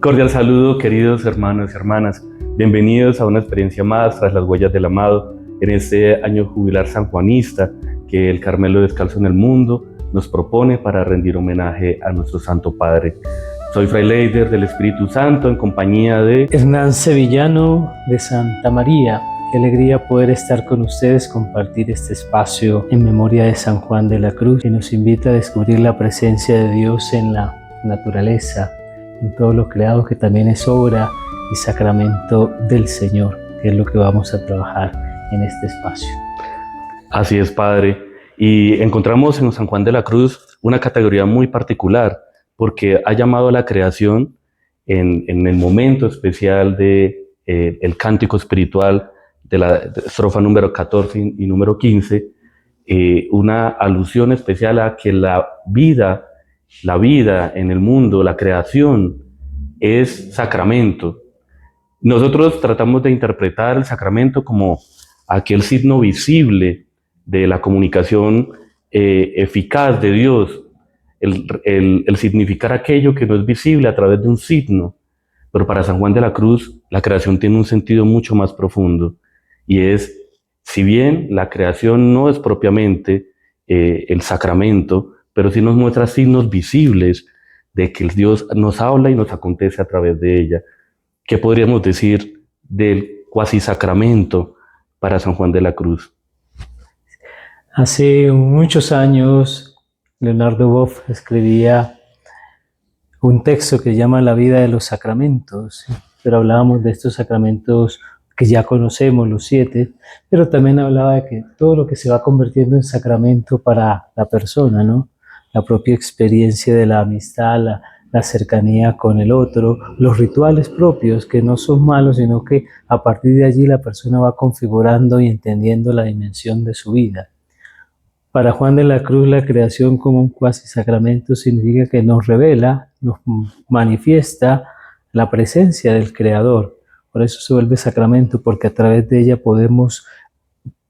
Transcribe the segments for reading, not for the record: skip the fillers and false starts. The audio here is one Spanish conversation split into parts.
Cordial saludo, queridos hermanos y hermanas. Bienvenidos a una experiencia más tras las huellas del amado en este año jubilar sanjuanista que el Carmelo Descalzo en el Mundo nos propone para rendir homenaje a nuestro Santo Padre. Soy Fray Leider del Espíritu Santo en compañía de Hernán Sevillano de Santa María. Qué alegría poder estar con ustedes, compartir este espacio en memoria de San Juan de la Cruz, que nos invita a descubrir la presencia de Dios en la naturaleza, en todo lo creado, que también es obra y sacramento del Señor, que es lo que vamos a trabajar en este espacio. Así es, Padre. Y encontramos en San Juan de la Cruz una categoría muy particular, porque ha llamado a la creación en el momento especial de el cántico espiritual de la estrofa número 14 y número 15, una alusión especial a que la vida en el mundo, la creación, es sacramento. Nosotros tratamos de interpretar el sacramento como aquel signo visible de la comunicación eficaz de Dios, el significar aquello que no es visible a través de un signo. Pero para San Juan de la Cruz, la creación tiene un sentido mucho más profundo, y es, si bien la creación no es propiamente el sacramento, pero sí nos muestra signos visibles de que Dios nos habla y nos acontece a través de ella. ¿Qué podríamos decir del cuasi sacramento para San Juan de la Cruz? Hace muchos años, Leonardo Boff escribía un texto que se llama La vida de los sacramentos, pero hablábamos de estos sacramentos que ya conocemos, los 7, pero también hablaba de que todo lo que se va convirtiendo en sacramento para la persona, ¿no? La propia experiencia de la amistad, la cercanía con el otro, los rituales propios que no son malos, sino que a partir de allí la persona va configurando y entendiendo la dimensión de su vida. Para Juan de la Cruz, la creación como un cuasi sacramento significa que nos revela, nos manifiesta la presencia del Creador. Por eso se vuelve sacramento, porque a través de ella podemos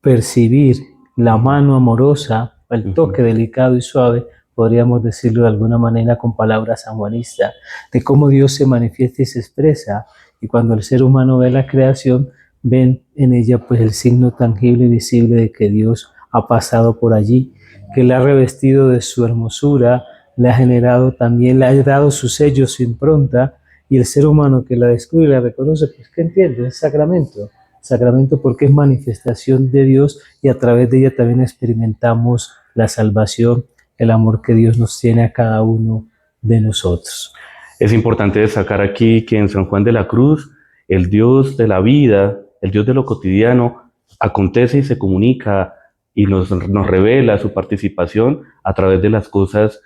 percibir la mano amorosa, el toque delicado y suave, podríamos decirlo de alguna manera con palabras sanjuanistas, de cómo Dios se manifiesta y se expresa. Y cuando el ser humano ve la creación, ven en ella pues el signo tangible y visible de que Dios ha pasado por allí, que la ha revestido de su hermosura, le ha generado también, le ha dado su sello, su impronta, y el ser humano que la descubre y la reconoce, pues ¿qué entiende? Es sacramento. Sacramento porque es manifestación de Dios, y a través de ella también experimentamos la salvación, el amor que Dios nos tiene a cada uno de nosotros. Es importante destacar aquí que en San Juan de la Cruz, el Dios de la vida, el Dios de lo cotidiano, acontece y se comunica y nos revela su participación a través de las cosas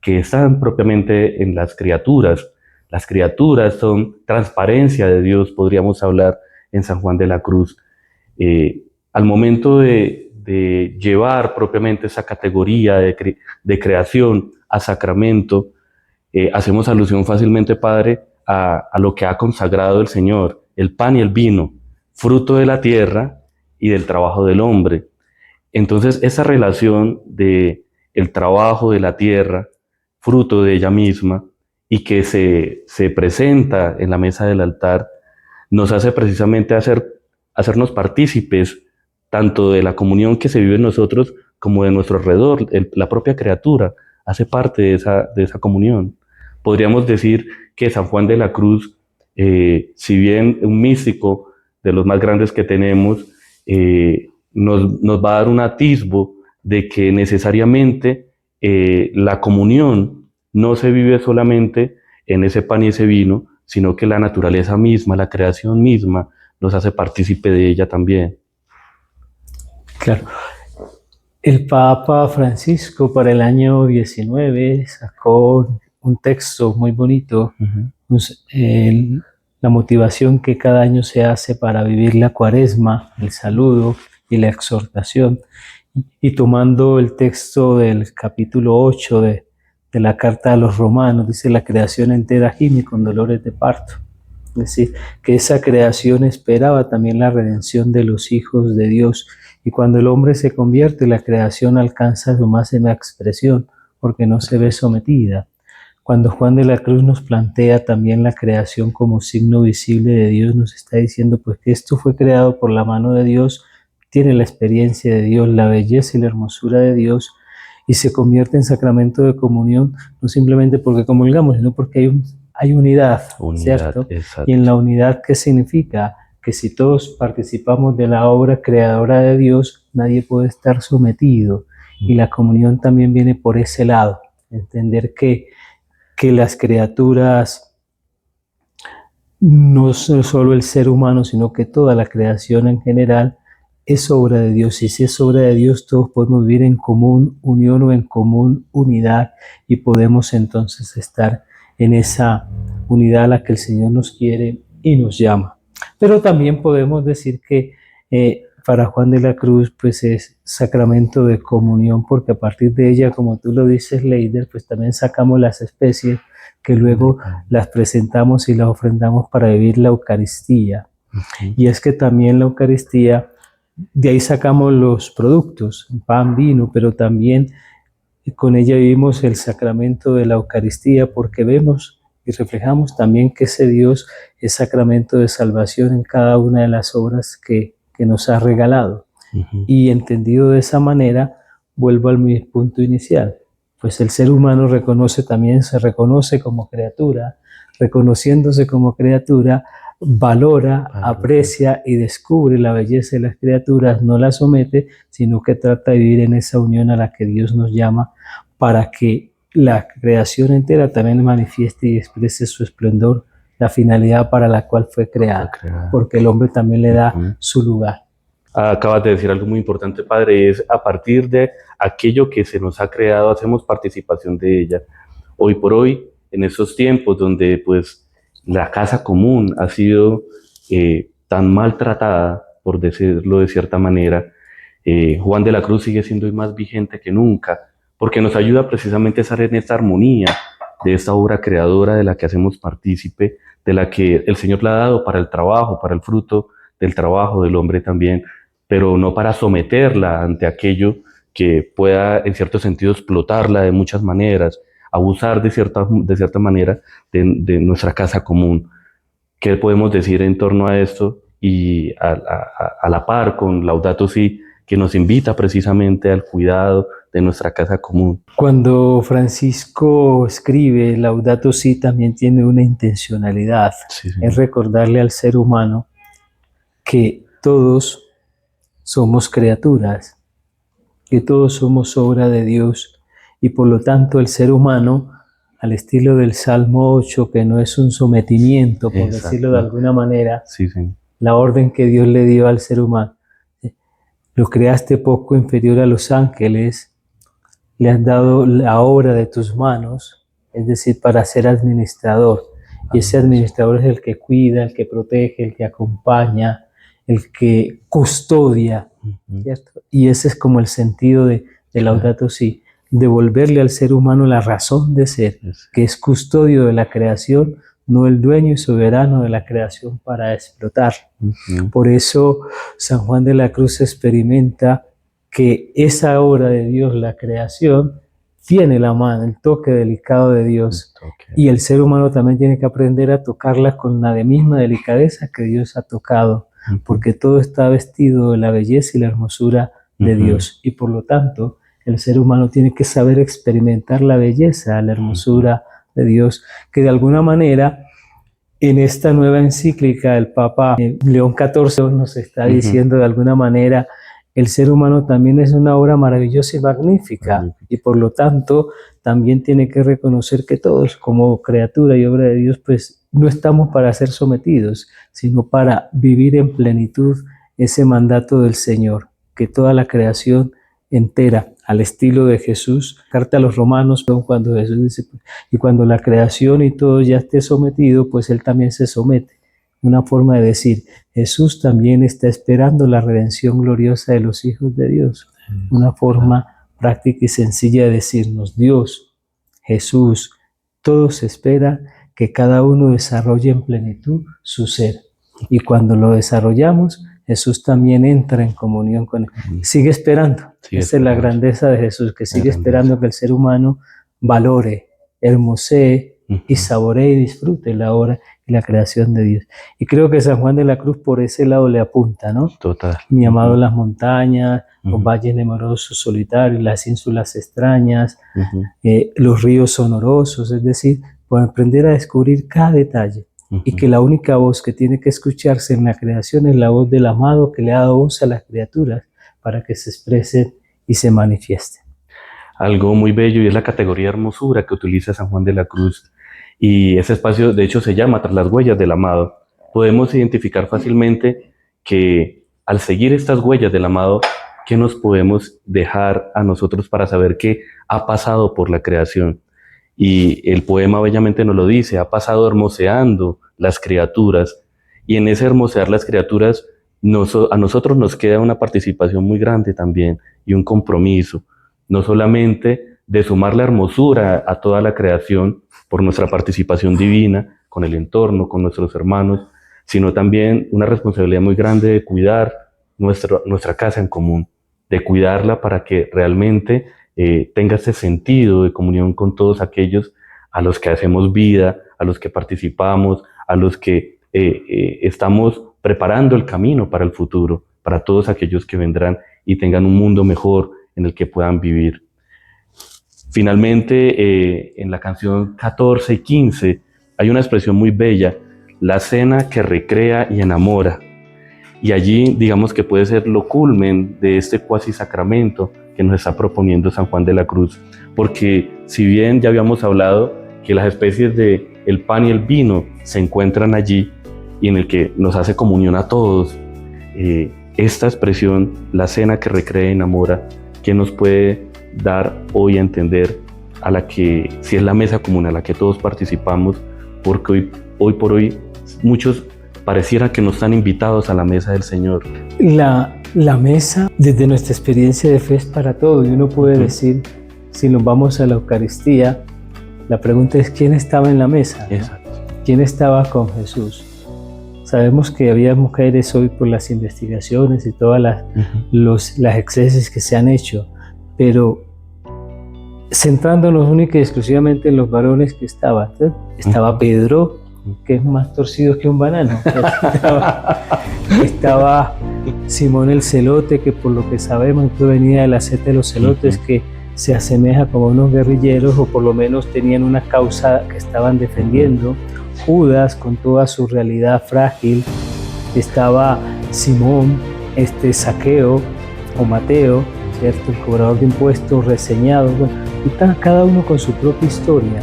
que están propiamente en las criaturas. Las criaturas son transparencia de Dios, podríamos hablar en San Juan de la Cruz. Al momento de llevar propiamente esa categoría de creación a sacramento, hacemos alusión fácilmente, Padre, a lo que ha consagrado el Señor, el pan y el vino, fruto de la tierra y del trabajo del hombre. Entonces, esa relación de el trabajo de la tierra, fruto de ella misma, y que se presenta en la mesa del altar, nos hace precisamente hacernos partícipes tanto de la comunión que se vive en nosotros como de nuestro alrededor. La propia criatura hace parte de esa comunión. Podríamos decir que San Juan de la Cruz, si bien un místico de los más grandes que tenemos, nos va a dar un atisbo de que necesariamente la comunión no se vive solamente en ese pan y ese vino, sino que la naturaleza misma, la creación misma, nos hace partícipe de ella también. Claro. El Papa Francisco para el año 19 sacó un texto muy bonito, la motivación que cada año se hace para vivir la Cuaresma, el saludo y la exhortación, y tomando el texto del capítulo 8 de la carta a los romanos, dice: la creación entera gime con dolores de parto. Es decir, que esa creación esperaba también la redención de los hijos de Dios, y cuando el hombre se convierte, la creación alcanza su máxima expresión porque no se ve sometida. Cuando Juan de la Cruz nos plantea también la creación como signo visible de Dios, nos está diciendo pues que esto fue creado por la mano de Dios, tiene la experiencia de Dios, la belleza y la hermosura de Dios, y se convierte en sacramento de comunión, no simplemente porque comulgamos, sino porque hay unidad, ¿cierto? Exacto. Y en la unidad, ¿qué significa? Que si todos participamos de la obra creadora de Dios, nadie puede estar sometido. Y la comunión también viene por ese lado, entender que las criaturas, no solo el ser humano, sino que toda la creación en general es obra de Dios. Y si es obra de Dios, todos podemos vivir en común unión o en común unidad, y podemos entonces estar en esa unidad a la que el Señor nos quiere y nos llama. Pero también podemos decir que para Juan de la Cruz pues es sacramento de comunión, porque a partir de ella, como tú lo dices, Leider, pues también sacamos las especies que luego las presentamos y las ofrendamos para vivir la Eucaristía. Y es que también la Eucaristía, de ahí sacamos los productos, pan, vino, pero también con ella vivimos el sacramento de la Eucaristía, porque vemos y reflejamos también que ese Dios es sacramento de salvación en cada una de las obras que nos ha regalado. Y entendido de esa manera, vuelvo al mi punto inicial, pues el ser humano se reconoce como criatura, reconociéndose como criatura, valora, aprecia y descubre la belleza de las criaturas, no las somete, sino que trata de vivir en esa unión a la que Dios nos llama, para que la creación entera también manifieste y exprese su esplendor, la finalidad para la cual fue creada, porque el hombre también le da su lugar. Acabas de decir algo muy importante, Padre, es a partir de aquello que se nos ha creado, hacemos participación de ella. Hoy por hoy, en esos tiempos donde pues la casa común ha sido tan maltratada, por decirlo de cierta manera, Juan de la Cruz sigue siendo hoy más vigente que nunca, porque nos ayuda precisamente a estar en esta armonía de esta obra creadora de la que hacemos partícipe, de la que el Señor le ha dado para el trabajo, para el fruto del trabajo del hombre también, pero no para someterla ante aquello que pueda en cierto sentido explotarla de muchas maneras, abusar de cierta manera de nuestra casa común. ¿Qué podemos decir en torno a esto? Y a la par con Laudato Si, que nos invita precisamente al cuidado de nuestra casa común. Cuando Francisco escribe Laudato Si, también tiene una intencionalidad, es recordarle al ser humano que todos somos criaturas, que todos somos obra de Dios, y por lo tanto el ser humano, al estilo del Salmo 8, que no es un sometimiento, por decirlo de alguna manera, la orden que Dios le dio al ser humano, lo creaste poco inferior a los ángeles, le has dado la obra de tus manos, es decir, para ser administrador, y ese administrador es el que cuida, el que protege, el que acompaña, el que custodia, ¿cierto? Y ese es como el sentido de Laudato Si, devolverle al ser humano la razón de ser, que es custodio de la creación, no el dueño y soberano de la creación para explotar. Por eso San Juan de la Cruz experimenta que esa obra de Dios, la creación, tiene la mano, el toque delicado de Dios, y el ser humano también tiene que aprender a tocarla con la misma delicadeza que Dios ha tocado, porque todo está vestido de la belleza y la hermosura de Dios, y por lo tanto el ser humano tiene que saber experimentar la belleza, la hermosura de Dios, que de alguna manera en esta nueva encíclica el Papa León XIV nos está diciendo de alguna manera: el ser humano también es una obra maravillosa y magnífica, y por lo tanto también tiene que reconocer que todos como criatura y obra de Dios pues no estamos para ser sometidos, sino para vivir en plenitud ese mandato del Señor, que toda la creación entera, al estilo de Jesús, carta a los Romanos, cuando Jesús dice, y cuando la creación y todo ya esté sometido, pues Él también se somete. Una forma de decir, Jesús también está esperando la redención gloriosa de los hijos de Dios. Una forma práctica y sencilla de decirnos, Dios, Jesús, todos esperan que cada uno desarrolle en plenitud su ser. Y cuando lo desarrollamos, Jesús también entra en comunión con Él. Sigue esperando. Esa es la grandeza de Jesús, que sigue esperando que el ser humano valore, hermosee y Ujú. saboree y disfrute la obra y la creación de Dios. Y creo que San Juan de la Cruz por ese lado le apunta, ¿no? Total. Mi amado, Ujú, las montañas, los ujú, valles nemorosos solitarios, las ínsulas extrañas, ujú, los ríos sonorosos, es decir, por aprender a descubrir cada detalle. Y ujú. que la única voz que tiene que escucharse en la creación es la voz del amado que le ha dado voz a las criaturas para que se expresen y se manifiesten. Algo muy bello y es la categoría hermosura que utiliza San Juan de la Cruz. Y ese espacio, de hecho, se llama Tras las huellas del amado. Podemos identificar fácilmente que al seguir estas huellas del amado, ¿qué nos podemos dejar a nosotros para saber qué ha pasado por la creación? Y el poema bellamente nos lo dice, ha pasado hermoseando las criaturas. Y en ese hermosear las criaturas, a nosotros nos queda una participación muy grande también y un compromiso no solamente de sumar la hermosura a toda la creación por nuestra participación divina con el entorno, con nuestros hermanos, sino también una responsabilidad muy grande de cuidar nuestra casa en común, de cuidarla para que realmente tenga ese sentido de comunión con todos aquellos a los que hacemos vida, a los que participamos, a los que estamos preparando el camino para el futuro, para todos aquellos que vendrán y tengan un mundo mejor, en el que puedan vivir. Finalmente, en la canción 14 y 15 hay una expresión muy bella, la cena que recrea y enamora. Y allí, digamos que puede ser lo culmen de este cuasi sacramento que nos está proponiendo San Juan de la Cruz. Porque si bien ya habíamos hablado que las especies de el pan y el vino se encuentran allí y en el que nos hace comunión a todos, esta expresión, la cena que recrea y enamora, ¿qué nos puede dar hoy a entender a la que, si es la mesa común a la que todos participamos, porque hoy por hoy muchos pareciera que no están invitados a la mesa del Señor? La mesa, desde nuestra experiencia de fe, es para todo. Y uno puede decir, si nos vamos a la Eucaristía, la pregunta es, ¿quién estaba en la mesa? Exacto. ¿Quién estaba con Jesús? Sabemos que había mujeres hoy por las investigaciones y todas las excesis que se han hecho, pero centrándonos única y exclusivamente en los varones que estaban. Estaba Pedro, que es más torcido que un banano. Estaba Simón el Celote, que por lo que sabemos venía de la seta de los celotes, que se asemeja como unos guerrilleros, o por lo menos tenían una causa que estaban defendiendo. Judas, con toda su realidad frágil. Estaba Simón, Zaqueo o Mateo, ¿cierto? El cobrador de impuestos, reseñado. Bueno, y cada uno con su propia historia.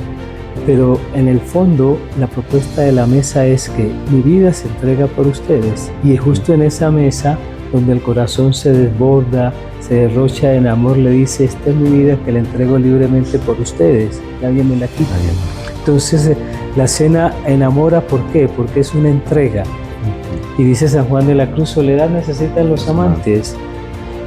Pero en el fondo, la propuesta de la mesa es que mi vida se entrega por ustedes. Y es justo en esa mesa donde el corazón se desborda, se derrocha en amor, le dice, esta es mi vida que la entrego libremente por ustedes. Nadie me la quita. Entonces, la cena enamora, ¿por qué? Porque es una entrega. Y dice San Juan de la Cruz, soledad necesitan los amantes.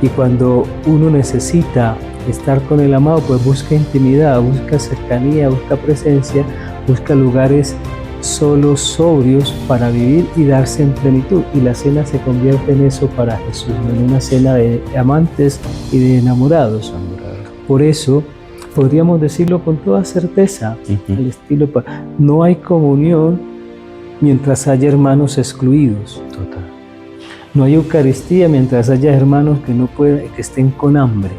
Y cuando uno necesita estar con el amado, pues busca intimidad, busca cercanía, busca presencia, busca lugares solos, sobrios, para vivir y darse en plenitud. Y la cena se convierte en eso para Jesús, en una cena de amantes y de enamorados. Por eso, podríamos decirlo con toda certeza, al estilo, no hay comunión mientras haya hermanos excluidos. Total. No hay Eucaristía mientras haya hermanos que estén con hambre.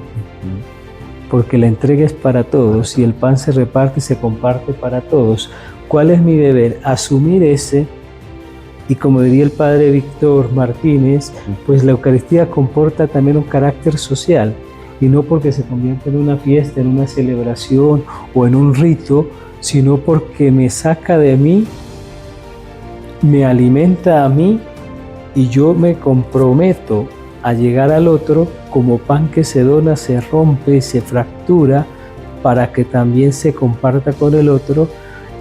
Porque la entrega es para todos y el pan se reparte y se comparte para todos. ¿Cuál es mi deber? Asumir ese, y como diría el padre Víctor Martínez, pues la Eucaristía comporta también un carácter social, y no porque se convierte en una fiesta, en una celebración o en un rito, sino porque me saca de mí, me alimenta a mí, y yo me comprometo a llegar al otro como pan que se dona, se rompe y se fractura para que también se comparta con el otro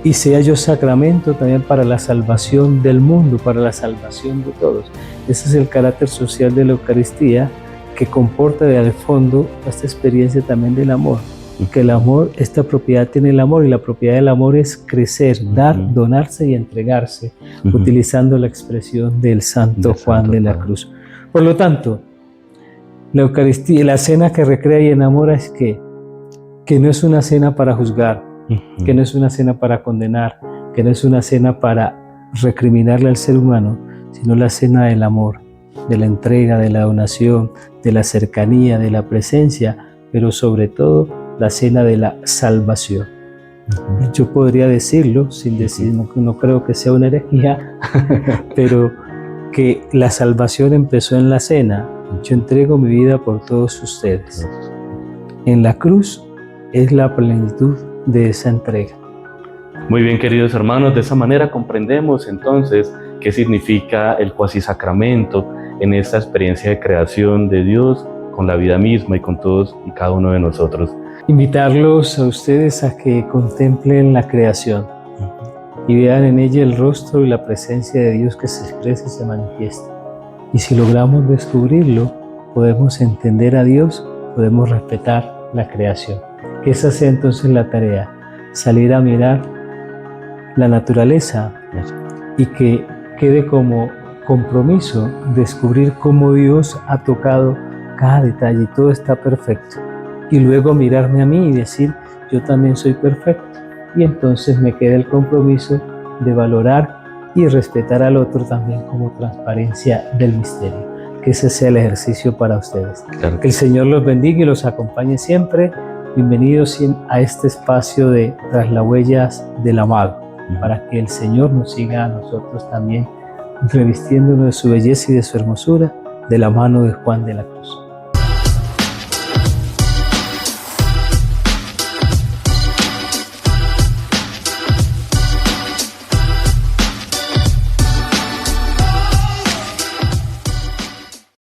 y sea yo sacramento también para la salvación del mundo, para la salvación de todos. Ese es el carácter social de la Eucaristía, que comporta de fondo esta experiencia también del amor. Que el amor, esta propiedad tiene el amor, y la propiedad del amor es crecer, dar, donarse y entregarse, utilizando la expresión del Santo Juan de la Cruz. Por lo tanto, la Eucaristía, la cena que recrea y enamora, es que no es una cena para juzgar, que no es una cena para condenar, que no es una cena para recriminarle al ser humano, sino la cena del amor, de la entrega, de la donación, de la cercanía, de la presencia, pero sobre todo la cena de la salvación. Yo podría decirlo, sin decir, no creo que sea una herejía, pero que la salvación empezó en la cena. Yo entrego mi vida por todos ustedes. En la cruz es la plenitud de esa entrega. Muy bien, queridos hermanos, de esa manera comprendemos entonces qué significa el cuasisacramento en esta experiencia de creación de Dios con la vida misma y con todos y cada uno de nosotros. Invitarlos a ustedes a que contemplen la creación y vean en ella el rostro y la presencia de Dios que se expresa y se manifiesta. Y si logramos descubrirlo, podemos entender a Dios, podemos respetar la creación. Que esa sea entonces la tarea, salir a mirar la naturaleza y que quede como compromiso descubrir cómo Dios ha tocado cada detalle y todo está perfecto. Y luego mirarme a mí y decir, yo también soy perfecto. Y entonces me queda el compromiso de valorar y respetar al otro también como transparencia del misterio. Que ese sea el ejercicio para ustedes. Claro. Que el Señor los bendiga y los acompañe siempre. Bienvenidos a este espacio de Tras las Huellas del Amado, para que el Señor nos siga a nosotros también, revistiéndonos de su belleza y de su hermosura, de la mano de Juan de la Cruz.